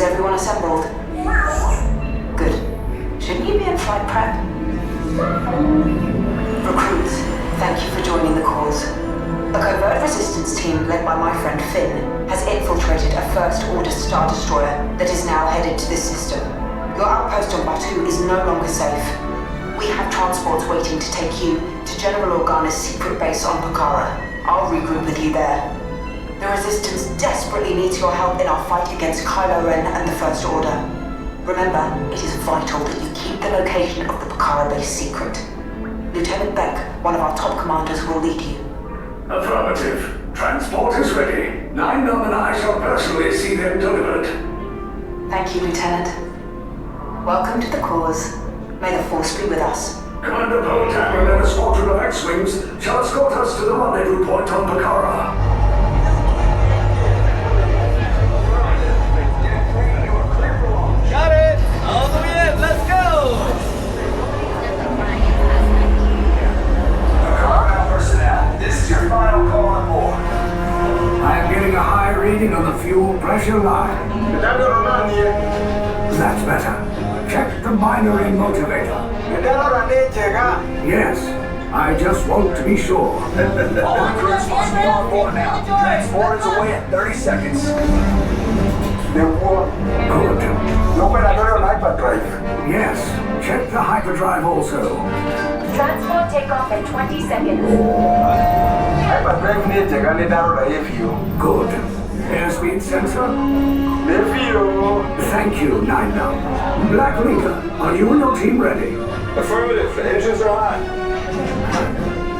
everyone assembled? Good. Shouldn't you be in flight prep? Recruits, thank you for joining the cause. A covert resistance team led by my friend Finn has infiltrated a First-Order Star Destroyer that is now headed to this system. Your outpost on Batu is no longer safe. We have transports waiting to take you to General Organa's secret base on Pokhara. I'll regroup with you there. The Resistance desperately needs your help in our fight against Kylo Ren and the First Order. Remember, it is vital that you keep the location of the Pokhara base secret. Lieutenant Beck, one of our top commanders, will lead you. Affirmative. Transport is ready. Ninguno and I shall personally see them delivered. Thank you, Lieutenant. Welcome to the cause. May the Force be with us. Commander Poltan and a squadron of X-Wings shall escort us to the rendezvous point on Pokhara. Got it! All the way in, let's go! Pokhara personnel, this is your final call on board. I am getting a high reading on the fuel pressure line. That's better. Check the binary motivator. Yes, I just want to be sure. All recruits must be on board now. Transport is away in 30 seconds. Good. Yes, check the hyperdrive also. Transport takeoff in 20 seconds. Good. Airspeed sensor? Thank you, Ninguno. Black Leader, are you and your team ready? Affirmative, the engines are hot.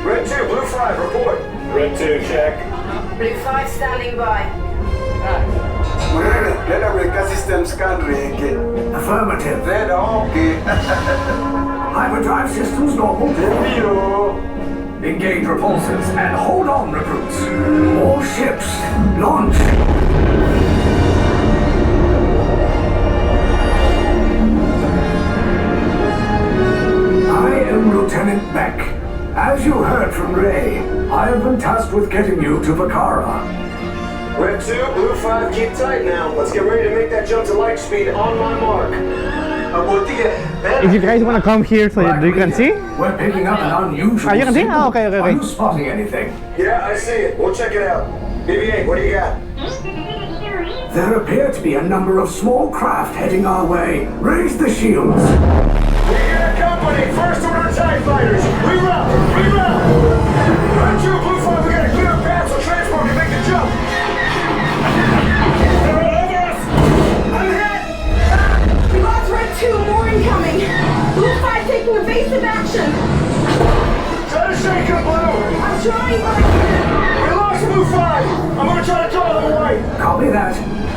Red 2, Blue 5, report. Red 2, check. Blue 5 standing by. Affirmative. Hyperdrive systems normal. Engage repulsors and hold on, recruits. All ships, launch. I am Lieutenant Beck. As you heard from Ray, I have been tasked with getting you to Pokhara. Red 2, Blue 5, keep tight now. Let's get ready to make that jump to light speed on my mark. If you guys want to come here so you can see. We're picking up an unusual You can see? signal. Oh, okay. Are you spotting anything? Yeah, I see it. We'll check it out. BB-8, what do you got? There appear to be a number of small craft heading our way. Raise the shields. We got company, First Order TIE fighters. Reroute! Red 2, Blue 5, we got a clear path so transport can make the jump. They're all over us! I'm hit! We lost Red 2, more incoming. Blue 5 taking evasive action. Try to shake up, Blue! I'm trying, but I can't. We lost Blue 5! I'm gonna try to draw them away! Copy that.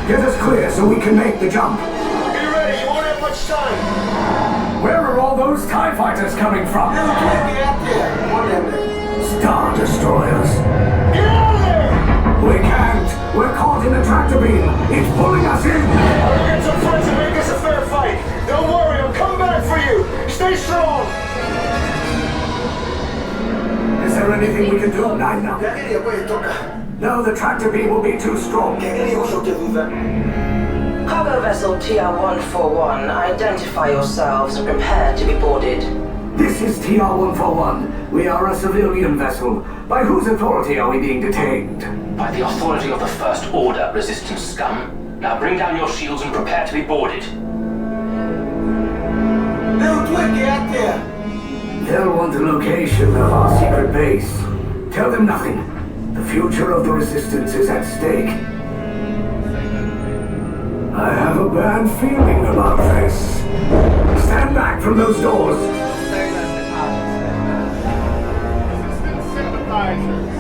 Get us clear so we can make the jump. Be ready, you won't have much time! Where are all those TIE fighters coming from? Star Destroyers. Get out of there! We can't. We're caught in a tractor beam. It's pulling us in. I'll get some friends and make this a fair fight! Don't worry, I'll come back for you! Stay strong! Is there anything we can do? Ninguno. No, the tractor beam will be too strong. Cargo vessel TR-141, identify yourselves and prepare to be boarded. This is TR-141. We are a civilian vessel. By whose authority are we being detained? By the authority of the First Order, Resistance scum. Now bring down your shields and prepare to be boarded. They'll want the location of our secret base. Tell them nothing. The future of the Resistance is at stake. I have a bad feeling about this. Stand back from those doors. Resistance sympathizers.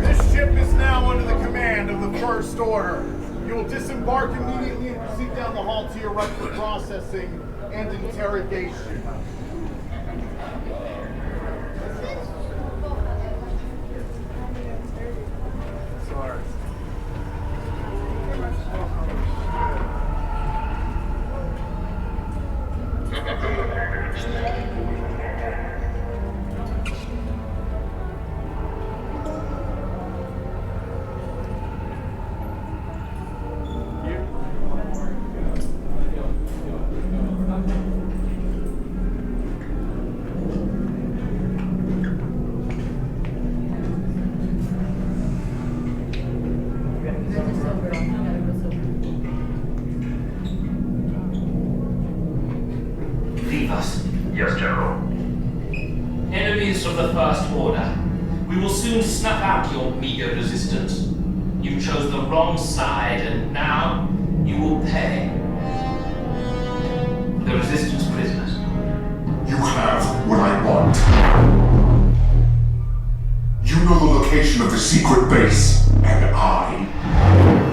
This ship is now under the command of the First Order. You will disembark immediately and proceed down the hall to your right for processing and interrogation. Sorry. us? Yes, General. Enemies of the First Order, we will soon snuff out your meager resistance. You chose the wrong side, and now you will pay. The Resistance prisoners. You have what I want. You know the location of the secret base, and I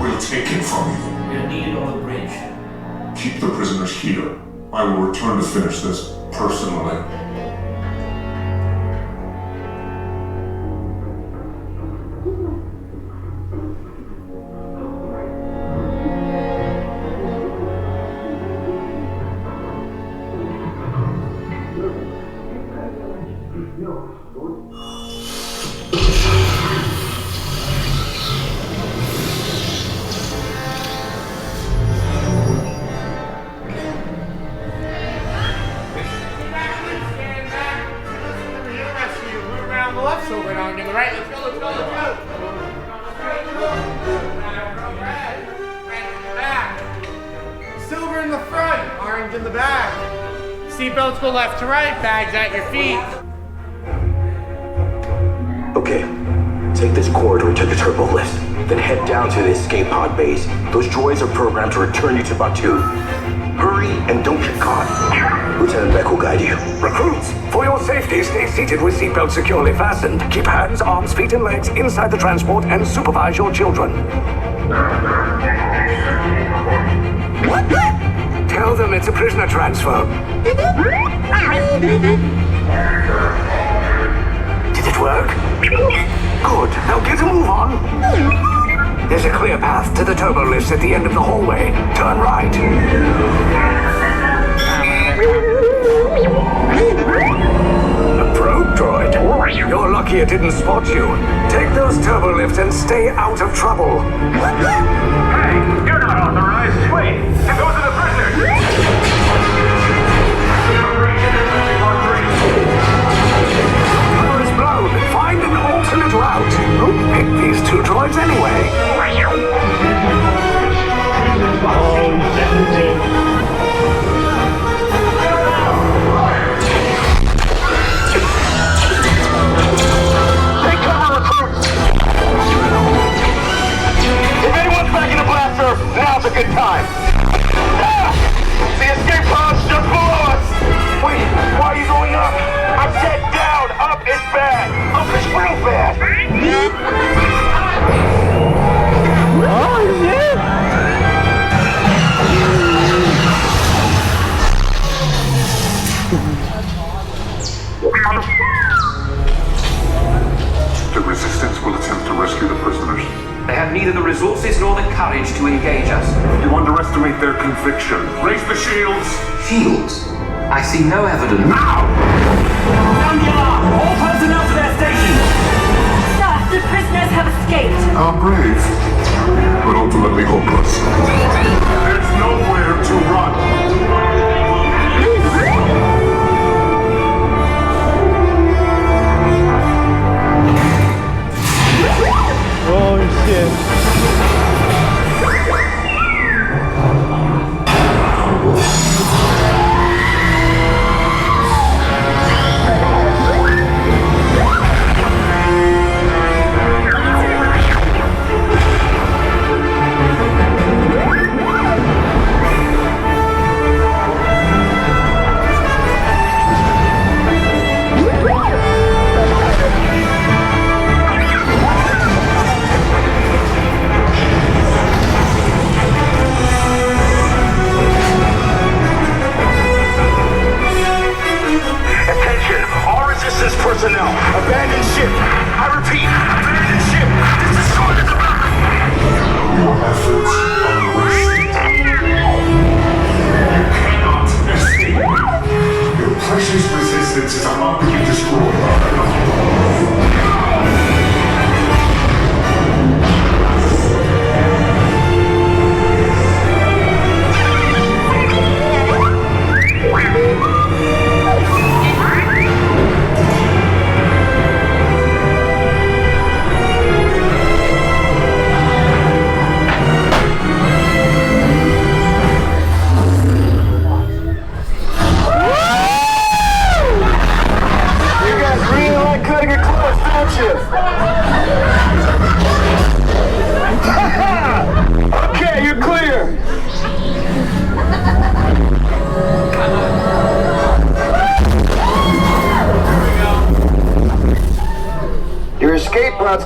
will take it from you. We are needed on the bridge. Keep the prisoners here. I will return to finish this personally. Silver in the front, orange in the back. Seatbelts go left to right, bags at your feet. Okay, take this corridor to the turbo lift, then head down to the escape pod base. Those droids are programmed to return you to Batu. Hurry and don't get caught. Lieutenant Beck will guide you. Recruits, for your safety, stay seated with seatbelts securely fastened. Keep hands, arms, feet, and legs inside the transport and supervise your children. Tell them it's a prisoner transfer. Did it work? Good. Now get a move on. There's a clear path to the turbo lifts at the end of the hallway. Turn right. A probe droid. You're lucky it didn't spot you. Take those turbo lifts and stay out of trouble. Hey, you're not authorized. Wait, those are the prisoners. Turbo is blown. Find an alternate route. Who picked these two droids anyway? Take cover, recruits! If anyone's back in the blaster, now's a good time. The escape pod's just below us! Wait, why are you going up? I said down! Up is bad! Up is real bad! Oh, shit! The Resistance will attempt to rescue the prisoners. They have neither the resources nor the courage to engage us. You underestimate their conviction. Raise the shields! Shields? I see no evidence. Now! Sound the alarm! All personnel to their stations! Sir, the prisoners have escaped. How brave, but ultimately hopeless. There's nowhere to run. Oh shit.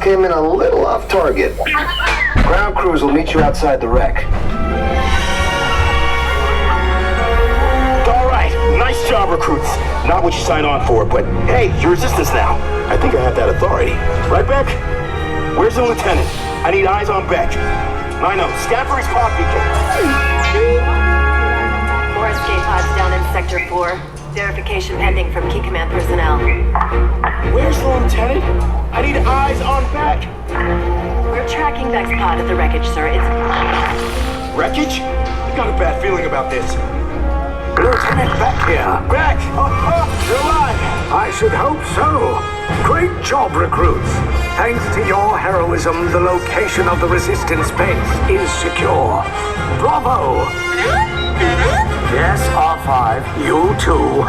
came in a little off target. Ground crews will meet you outside the wreck. All right, nice job, recruits. Not what you signed on for, but hey, you're resistance now. I think I have that authority. Right, Beck? Where's the lieutenant? I need eyes on Beck. I know, scan for his pod beacon. More escape pods down in Sector 4. Verification pending from Key Command personnel. Where's the lieutenant? I need eyes on Beck. We're tracking Beck's pod at the wreckage, sir. It's... Wreckage? I got a bad feeling about this. Lieutenant Beck here. Beck! You're alive! I should hope so. Great job, recruits. Thanks to your heroism, the location of the resistance base is secure. Bravo! Yes, R5, you too.